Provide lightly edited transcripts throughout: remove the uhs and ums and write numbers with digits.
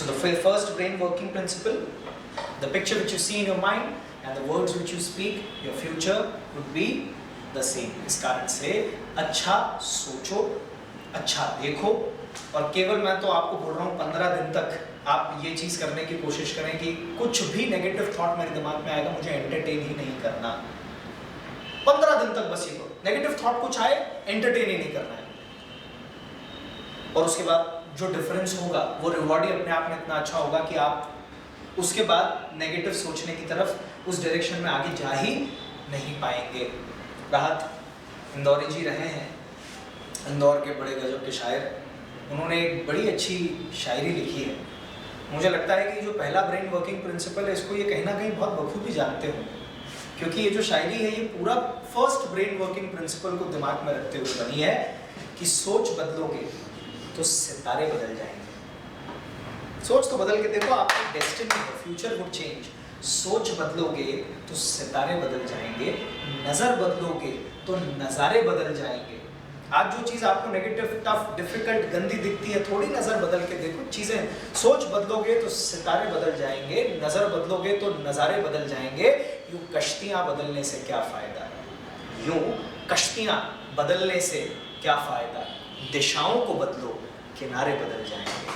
So the first brain working principle, the picture which you see in your mind and the words which you speak, your future would be the same. इस कारण से अच्छा सोचो, अच्छा देखो, और केवल मैं तो आपको बोल रहा हूँ 15 दिन तक आप ये चीज़ करने की कोशिश करें कि कुछ भी नेगेटिव थॉट मेरे दिमाग में आएगा मुझे एंटरटेन ही नहीं करना। 15 दिन तक बस ये करो, नेगेटिव थॉट कुछ आए एंटरटेन ही नहीं करना है। और उसके बाद जो डिफरेंस होगा वो रिवॉर्ड ही अपने आप में इतना अच्छा होगा कि आप उसके बाद नेगेटिव सोचने की तरफ उस डायरेक्शन में आगे जा ही नहीं पाएंगे। राहत इंदौरी जी रहे हैं, इंदौर के बड़े गजब के शायर, उन्होंने एक बड़ी अच्छी शायरी लिखी है। मुझे लगता है कि जो पहला ब्रेन वर्किंग प्रिंसिपल है इसको ये कहीं ना कहीं बहुत बखूबी जानते हो, क्योंकि ये जो शायरी है ये पूरा फर्स्ट ब्रेन वर्किंग प्रिंसिपल को दिमाग में रखते हुए बनी है कि सोच बदलोगे तो सितारे बदल जाएंगे। सोच तो बदल के देखो, आपकी डेस्टिनी है, फ्यूचर वुड चेंज। सोच बदलोगे तो सितारे बदल जाएंगे, नज़र बदलोगे तो नज़ारे बदल जाएंगे। आज जो चीज़ आपको नेगेटिव, टफ, डिफिकल्ट, गंदी दिखती है, थोड़ी नज़र बदल के देखो चीज़ें। सोच बदलोगे तो सितारे बदल जाएंगे, नज़र बदलोगे तो नज़ारे बदल जाएंगे। यूँ कश्तियाँ बदलने से क्या फ़ायदा, यूँ कश्तियाँ बदलने से क्या फ़ायदा, दिशाओं को बदलो किनारे बदल जाएंगे।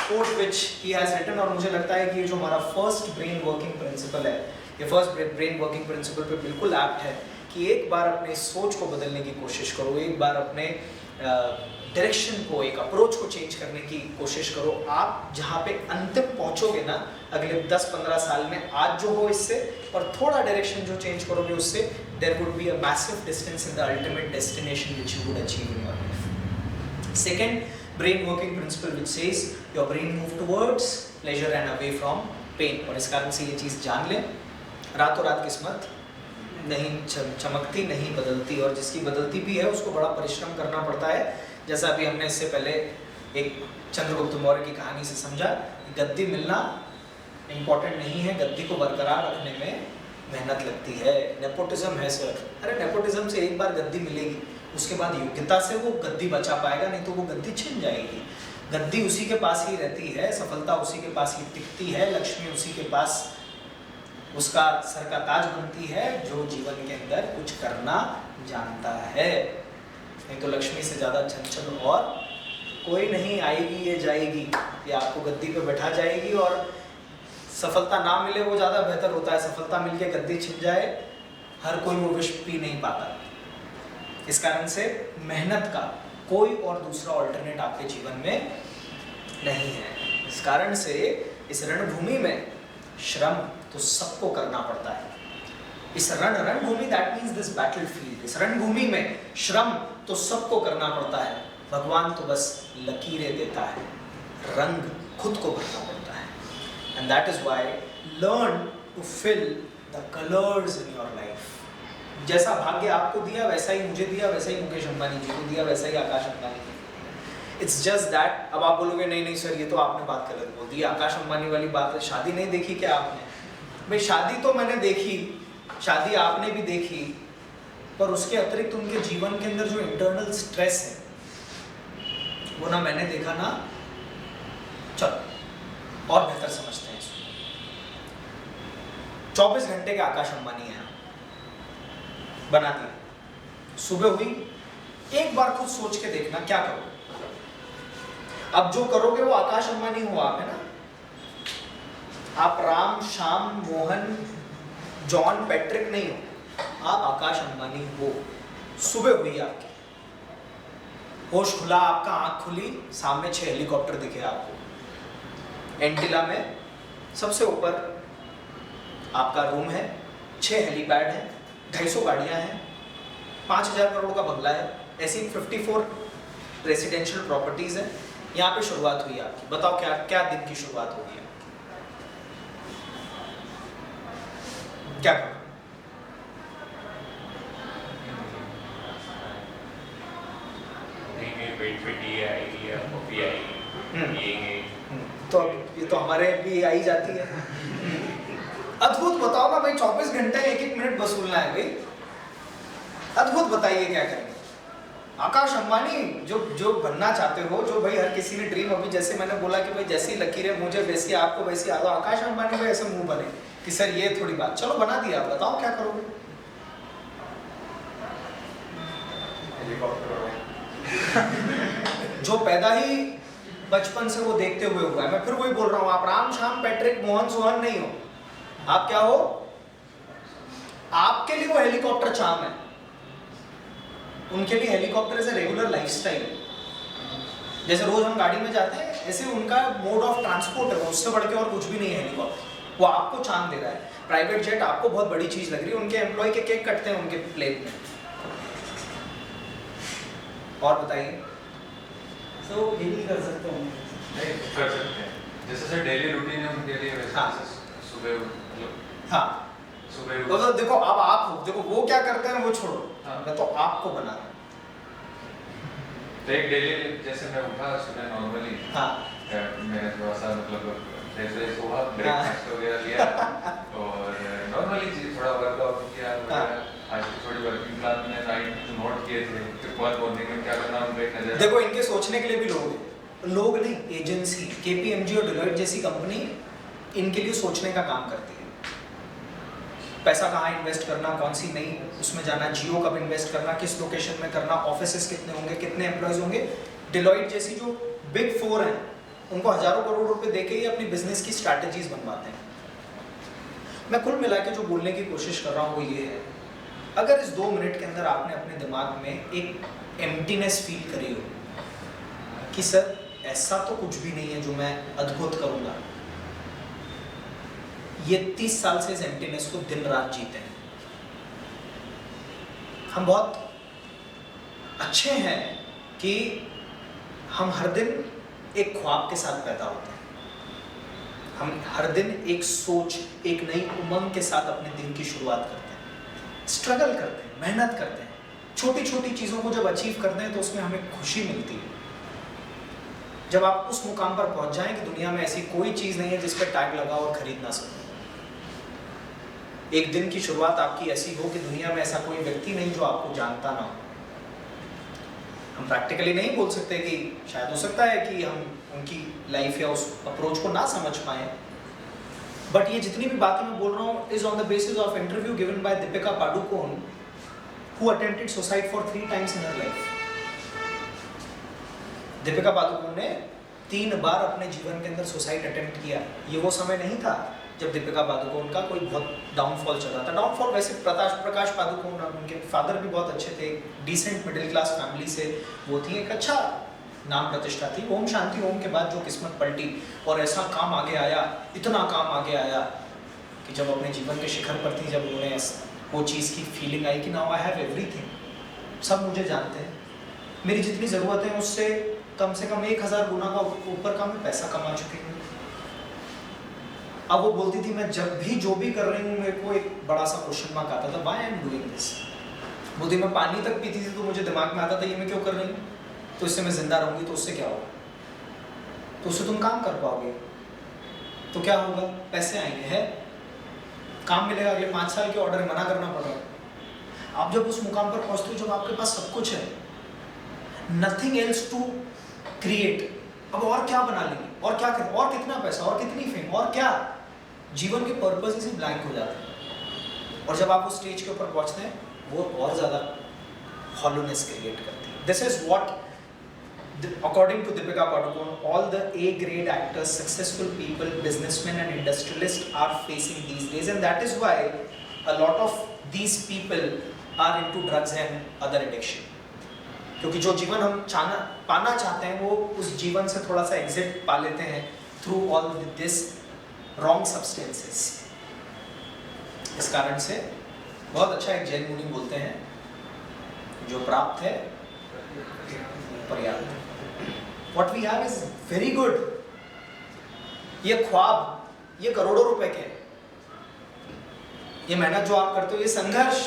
Quote which he has written, और मुझे लगता है कि ये जो हमारा फर्स्ट ब्रेन वर्किंग प्रिंसिपल है, ये फर्स्ट ब्रेन वर्किंग प्रिंसिपल पे बिल्कुल एप्ट है कि एक बार अपने सोच को बदलने की कोशिश करो, एक बार अपने डायरेक्शन को, एक अप्रोच को चेंज करने की कोशिश करो। आप जहाँ पे अंतिम पहुँचोगे ना अगले 10-15 साल में, आज जो हो इससे और थोड़ा डायरेक्शन जो चेंज करोगे उससे, there would be a massive distance in the ultimate destination which you would achieve in your life. Second brain working principle which says your brain move towards pleasure and away from pain. और इस कारण से ये चीज़ जान लें, रातों रात किस्मत नहीं चमकती, नहीं बदलती, और जिसकी बदलती भी है उसको बड़ा परिश्रम करना पड़ता है। जैसा अभी हमने इससे पहले एक चंद्रगुप्त मौर्य की कहानी से समझा, गद्दी मिलना इम्पोर्टेंट नहीं है, गद्दी को बरकरार रखने में मेहनत लगती है। नेपोटिज्म है सर, अरे नेपोटिज्म से एक बार गद्दी मिलेगी, उसके बाद योग्यता से वो गद्दी बचा पाएगा, नहीं तो वो गद्दी छिन जाएगी। गद्दी उसी के पास ही रहती है, सफलता उसी के पास ही टिकती है, लक्ष्मी उसी के पास उसका सर का ताज बनती है जो जीवन के अंदर कुछ करना जानता है। नहीं तो लक्ष्मी से ज़्यादा चंचल और कोई नहीं, आएगी ये जाएगी, ये आपको गद्दी पे बैठा जाएगी। और सफलता ना मिले वो ज़्यादा बेहतर होता है, सफलता मिलके गद्दी छिप जाए हर कोई वो विष पी नहीं पाता। इस कारण से मेहनत का कोई और दूसरा ऑल्टरनेट आपके जीवन में नहीं है। इस कारण से इस रणभूमि में श्रम तो सबको करना पड़ता है। इस रणभूमि, दैट मीन्स दिस बैटलफील्ड, इस रणभूमि में श्रम तो सबको करना पड़ता है। भगवान तो बस लकीरें देता है, रंग खुद को भरना पड़ता है। And that is why learn to fill the colours in your life. जैसा भाग्य आपको दिया वैसा ही मुझे दिया, वैसा ही मुकेश अंबानी जी को दिया, वैसा ही आकाश अंबानी को। इट्स जस्ट दैट, अब आप बोलोगे नहीं नहीं सर ये तो आपने बात गलत बोल दी, आकाश अंबानी वाली बात है। शादी नहीं देखी क्या आपने? भाई शादी तो मैंने देखी, शादी आपने भी देखी, पर उसके अतिरिक्त उनके जीवन के अंदर जो इंटरनल स्ट्रेस है वो ना मैंने देखा ना, चलो और बेहतर समझते हैं इसको। 24 घंटे के आकाश अंबानी हैं, बना दिया, सुबह हुई, एक बार खुद सोच के देखना क्या करो। अब जो करोगे वो आकाश अंबानी हो आप, है ना? आप राम, श्याम, मोहन, जॉन, पैट्रिक नहीं हो, आप आकाश अंबानी हो। सुबह हुई आपकी, होश खुला, आपका आंख खुली, सामने 6 हेलीकॉप्टर दिखे आपको। एंटिला में सबसे ऊपर आपका रूम है, 6 हेलीपैड है, 250 गाड़ियां हैं, 5000 करोड़ का बंगला है, ऐसी 54 रेसिडेंशियल प्रॉपर्टीज है। यहाँ पे शुरुआत हुई आपकी। बताओ क्या क्या दिन की शुरुआत होगी? क्या करो? तो ये तो हमारे भी आई जाती है। अद्भुत बताओ ना भाई, 24 घंटे 1-1 मिनट वसूलना है भाई। अद्भुत बताइए क्या करेंगे? आकाश अंबानी जो जो बनना चाहते हो, जो भाई हर किसी ने ड्रीम, अभी जैसे मैंने बोला कि भाई जैसी लकीरें मुझे वैसी आपको वैसी आ दो, आकाश अंबानी को ऐसे मुंह बने कि सर ये थोड़ी बात, चलो बना दिया, आप बताओ क्या करोगे? जो पैदा ही बचपन से वो देखते हुए हुआ है। मैं फिर वही बोल रहा हूँ, आप राम श्याम पैट्रिक मोहन सोहन नहीं हो, आप क्या हो? आपके लिए वो हेलीकॉप्टर चाम है, उनके लिए helicopter is a regular lifestyle. जैसे रोज हम गाड़ी में जाते हैं, ऐसे उनका मोड ऑफ ट्रांसपोर्ट है, उससे बढ़ के और कुछ भी नहीं है हेलीकॉप्टर। वो आपको चांद दे रहा है। प्राइवेट जेट आपको बहुत बड़ी चीज लग रही है, उनके एम्प्लॉय के केक कटते हैं उनके प्लेट में। और बताइए। तो यही कर सकते हैं, नहीं कर सकते हैं, जैसे सर डेली रूटीन है उनके लिए वैसे। हाँ। सुबह मतलब हाँ सुबह तो देखो, अब आप देखो वो क्या करते हैं वो छोड़ो, हाँ। मैं तो आपको बना रहा हूँ। तो एक डेली जैसे मैं उठा सुबह नॉर्मली, हाँ मैं थोड़ा सा मतलब फ्रेश हुआ, ब्रेकफास्ट वगैरह लिया और नॉर्मली थोड़ा वर्कआउट किया वगैरह। आज की थोड़ी वर्किंग प्लान में नाइट नोट किए थे कि कौन मॉर्निंग में क्या करना, उनको एक नजर। देखो, इनके सोचने के लिए भी लोग नहीं, एजेंसी केपीएमजी और डिलॉयट जैसी कंपनी इनके लिए सोचने का काम करती है। पैसा कहाँ इन्वेस्ट करना, कौन सी नई उसमें जाना, जियो कब इन्वेस्ट करना, किस लोकेशन में करना, ऑफिसेस कितने होंगे, कितने एम्प्लॉयज होंगे। डिलॉयट जैसी जो बिग फोर हैं, उनको हजारों करोड़ रुपए देके ही अपनी बिजनेस की स्ट्रैटेजीज बनवाते हैं। मैं कुल मिला के जो बोलने की कोशिश कर रहा हूँ वो ये है, अगर इस 2 मिनट के अंदर आपने अपने दिमाग में एक एम्प्टीनेस फील करी हो कि सर ऐसा तो कुछ भी नहीं है जो मैं अद्भुत करूंगा, ये 30 साल से इस एम्प्टीनेस को दिन रात जीते हैं। हम बहुत अच्छे हैं कि हम हर दिन एक ख्वाब के साथ पैदा होते हैं, हम हर दिन एक सोच, एक नई उमंग के साथ अपने दिन की शुरुआत करते हैं, स्ट्रगल करते हैं, मेहनत करते हैं, छोटी छोटी चीज़ों को जब अचीव करते हैं तो उसमें हमें खुशी मिलती है। जब आप उस मुकाम पर पहुंच जाएं कि दुनिया में ऐसी कोई चीज़ नहीं है जिस पर टैग लगा और खरीद ना सको, एक दिन की शुरुआत आपकी ऐसी हो कि दुनिया में ऐसा कोई व्यक्ति नहीं जो आपको जानता ना हो। हम प्रैक्टिकली नहीं बोल सकते कि शायद हो सकता है कि हम उनकी लाइफ या उस अप्रोच को ना समझ पाए, बट ये जितनी भी बातें मैं बोल रहा हूँ is on the basis of interview given by Deepika Padukone, who attempted suicide for 3 times in her life. Deepika Padukone ने 3 बार अपने जीवन के अंदर सुसाइड अटेम्प्ट किया। ये वो समय नहीं था जब दीपिका पादुकोण का कोई बहुत डाउनफॉल चल रहा था। डाउनफॉल वैसे प्रकाश पादुकोण, उनके फादर भी बहुत अच्छे थे, डिसेंट मिडिल क्लास फैमिली से वो थी, एक अच्छा नाम प्रतिष्ठा थी। ओम शांति ओम के बाद जो किस्मत पलटी और ऐसा काम आगे आया, इतना काम आगे आया कि जब अपने जीवन के शिखर पर थी, जब उन्हें वो चीज़ की फीलिंग आई कि नाउ आई हैव एवरीथिंग, सब मुझे जानते हैं, मेरी जितनी ज़रूरत है उससे कम 1000 गुना का ऊपर का मैं पैसा कमा चुकी हूँ। अब वो बोलती थी मैं जब भी जो भी कर रही हूँ मेरे को एक बड़ा सा क्वेश्चन मार्क आता था, why I am doing this. बोलती मैं पानी तक पीती थी तो मुझे दिमाग में आता था ये मैं क्यों कर रही हूँ, तो इससे मैं जिंदा रहूंगी तो उससे क्या होगा, तो उससे तुम काम कर पाओगे तो क्या होगा, पैसे आएंगे, है काम मिलेगा, अगले 5 साल के ऑर्डर मना करना पड़ेगा। आप जब उस मुकाम पर पहुंचते हो जब आपके पास सब कुछ है, नथिंग एल्स टू क्रिएट, अब और क्या बना लेंगे, और क्या करें, और कितना पैसा, और कितनी फेम, और क्या, जीवन के पर्पस ही ब्लैंक हो जाते हैं। और जब आप उस स्टेज के ऊपर पहुंचते हैं वो और ज़्यादा हॉलोनेस क्रिएट करती है। This is what according to Deepika Padukone all the A grade actors, successful people, businessmen and industrialists are facing these days, and that is why a lot of these people are into drugs and other addiction, क्योंकि जो जीवन हम पाना चाहते हैं वो उस जीवन से थोड़ा सा एग्जिट पा लेते हैं through all this wrong substances. इस कारण से बहुत अच्छा एक जैन मुनि बोलते हैं, जो प्राप्त है पर्याप्त है। What we have is very good। ये ख्वाब, ये करोड़ों रुपए के, ये मेहनत जो आप करते हो, ये संघर्ष,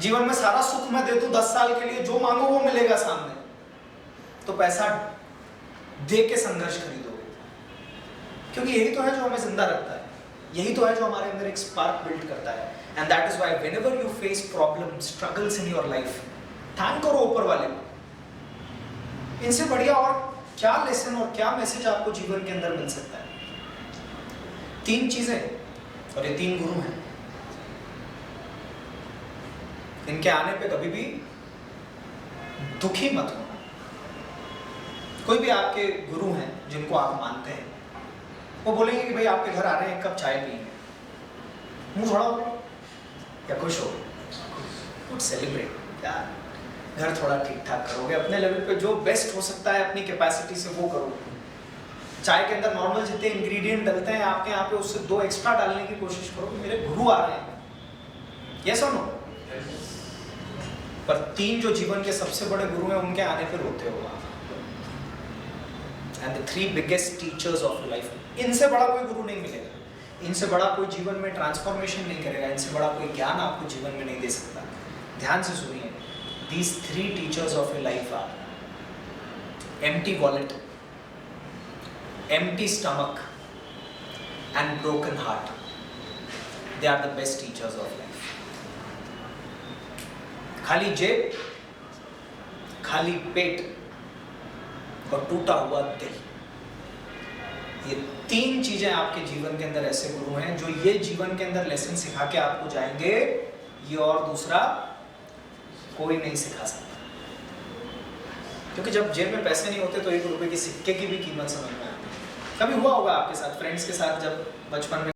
जीवन में सारा सुख मैं दे दूं 10 साल के लिए, जो मांगो वो मिलेगा सामने, तो पैसा दे के संघर्ष खरीदोगे, क्योंकि यही तो है जो हमें जिंदा रखता है, यही तो है जो हमारे अंदर एक स्पार्क बिल्ड करता है। And that is why whenever you face problem, struggles in your life, thank करो ऊपर वाले को। इनसे बढ़िया और क्या लेसन और क्या मैसेज आपको जीवन के अंदर मिल सकता है? 3 चीजें और ये 3 गुरु हैं। इनके आने पे कभी भी दुखी मत होना। कोई भी आपके गुरु हैं जिनको आप मानते हैं, वो बोलेंगे कि भाई आपके घर आ रहे हैं, 1 कप चाय पिएंगे, मुंह थोड़ा हो या खुश हो, कुछ सेलिब्रेट यार, घर थोड़ा ठीक ठाक करोगे, अपने लेवल पे जो बेस्ट हो सकता है अपनी कैपेसिटी से वो करो। चाय के अंदर नॉर्मल जितने इंग्रेडिएंट डलते हैं आपके यहाँ पे, उससे 2 एक्स्ट्रा डालने की कोशिश करो कि मेरे गुरु आ रहे हैं। यस और नो? पर 3 जो जीवन के सबसे बड़े गुरु हैं, उनके आने पे रोते हो आप। And the 3 biggest teachers of life, इनसे बड़ा कोई गुरु नहीं मिलेगा, इनसे बड़ा कोई जीवन में ट्रांसफॉर्मेशन नहीं करेगा, इनसे बड़ा कोई ज्ञान आपको जीवन में नहीं दे सकता। ध्यान से सुनिए, these 3 teachers of your life are empty wallet, empty stomach and broken heart. They are the best teachers of life. खाली जेब, खाली पेट और टूटा हुआ दिल, ये 3 चीजें आपके जीवन के अंदर ऐसे गुरु हैं जो ये जीवन के अंदर लेसन सिखा के आपको जाएंगे, ये और दूसरा कोई नहीं सिखा सकता। क्योंकि जब जेब में पैसे नहीं होते तो 1 रुपए के सिक्के की भी कीमत समझ में आती है। कभी हुआ होगा आपके साथ, फ्रेंड्स के साथ जब बचपन में